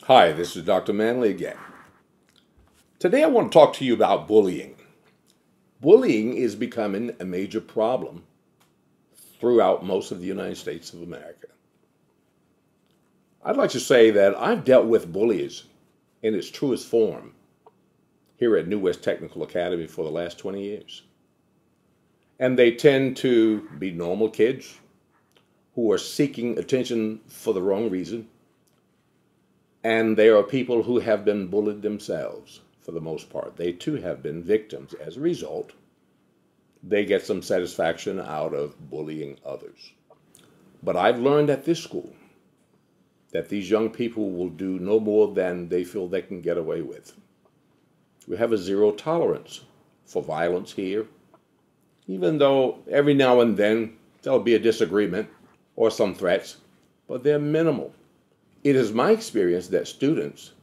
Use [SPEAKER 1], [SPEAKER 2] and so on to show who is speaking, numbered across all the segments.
[SPEAKER 1] Hi, this is Dr. Manley again. Today I want to talk to you about bullying. Bullying is becoming a major problem throughout most of the United States of America. I'd like to say that I've dealt with bullies in its truest form here at New West Technical Academy for the last 20 years. And they tend to be normal kids who are seeking attention for the wrong reason. And there are people who have been bullied themselves for the most part. They too have been victims. As a result, they get some satisfaction out of bullying others. But I've learned at this school that these young people will do no more than they feel they can get away with. We have a zero tolerance for violence here, even though every now and then there'll be a disagreement or some threats, but they're minimal. It is my experience that students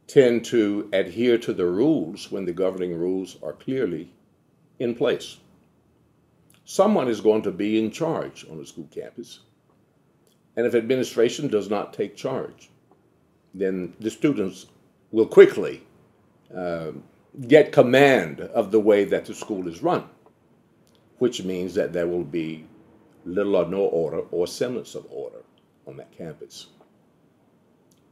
[SPEAKER 1] tend to adhere to the rules when the governing rules are clearly in place. Someone is going to be in charge on the school campus. And if administration does not take charge, then the students will quickly get command of the way that the school is run, which means that there will be little or no order or semblance of order on that campus.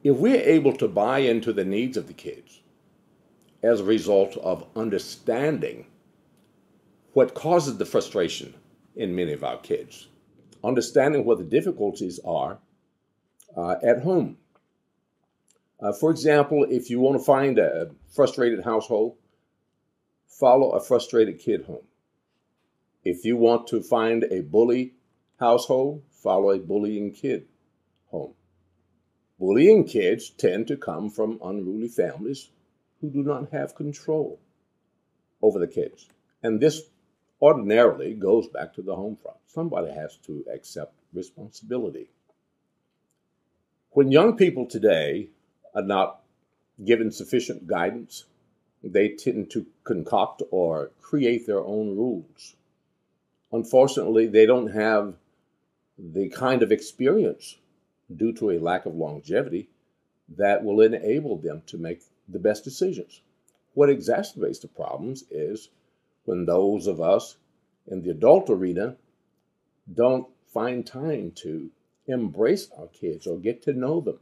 [SPEAKER 1] If we're able to buy into the needs of the kids as a result of understanding what causes the frustration in many of our kids, understanding what the difficulties are at home. For example, if you want to find a frustrated household, follow a frustrated kid home. If you want to find a bully household, follow a bullying kid home. Bullying kids tend to come from unruly families who do not have control over the kids. And this ordinarily goes back to the home front. Somebody has to accept responsibility. When young people today are not given sufficient guidance, they tend to concoct or create their own rules. Unfortunately, they don't have the kind of experience due to a lack of longevity that will enable them to make the best decisions. What exacerbates the problems is when those of us in the adult arena don't find time to embrace our kids or get to know them.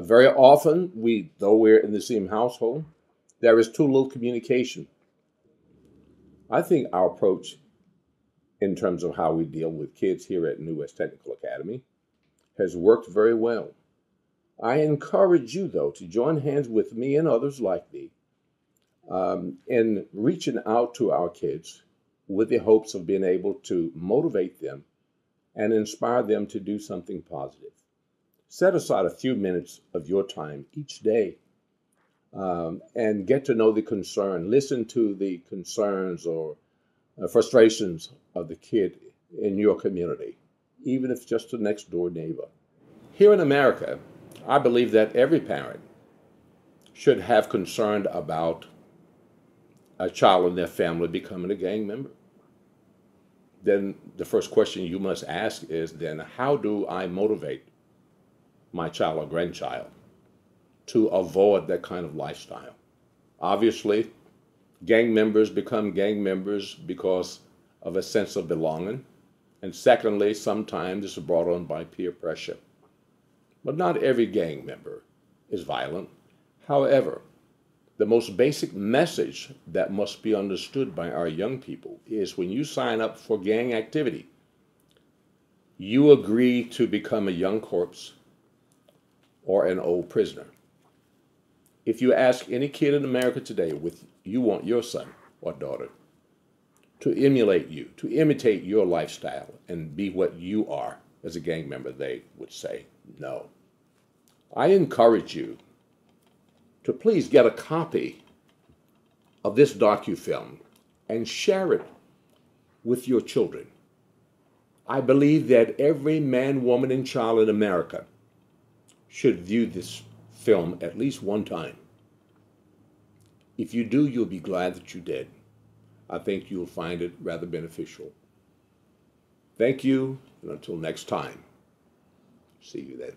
[SPEAKER 1] Very often, though we're in the same household, there is too little communication. I think our approach in terms of how we deal with kids here at New West Technical Academy has worked very well. I encourage you, though, to join hands with me and others like me in reaching out to our kids with the hopes of being able to motivate them and inspire them to do something positive. Set aside a few minutes of your time each day and get to know the concern. Listen to the concerns or frustrations of the kid in your community, even if just a next door neighbor. Here in America, I believe that every parent should have concern about a child in their family becoming a gang member. Then the first question you must ask is then, how do I motivate my child or grandchild to avoid that kind of lifestyle? Obviously, gang members become gang members because of a sense of belonging. And secondly, sometimes it's brought on by peer pressure. But not every gang member is violent. However, the most basic message that must be understood by our young people is when you sign up for gang activity, you agree to become a young corpse or an old prisoner. If you ask any kid in America today, you want your son or daughter to emulate you, to imitate your lifestyle and be what you are as a gang member, they would say no. I encourage you to please get a copy of this docufilm and share it with your children. I believe that every man, woman, and child in America should view this film at least one time. If you do, you'll be glad that you did. I think you'll find it rather beneficial. Thank you, and until next time, see you then.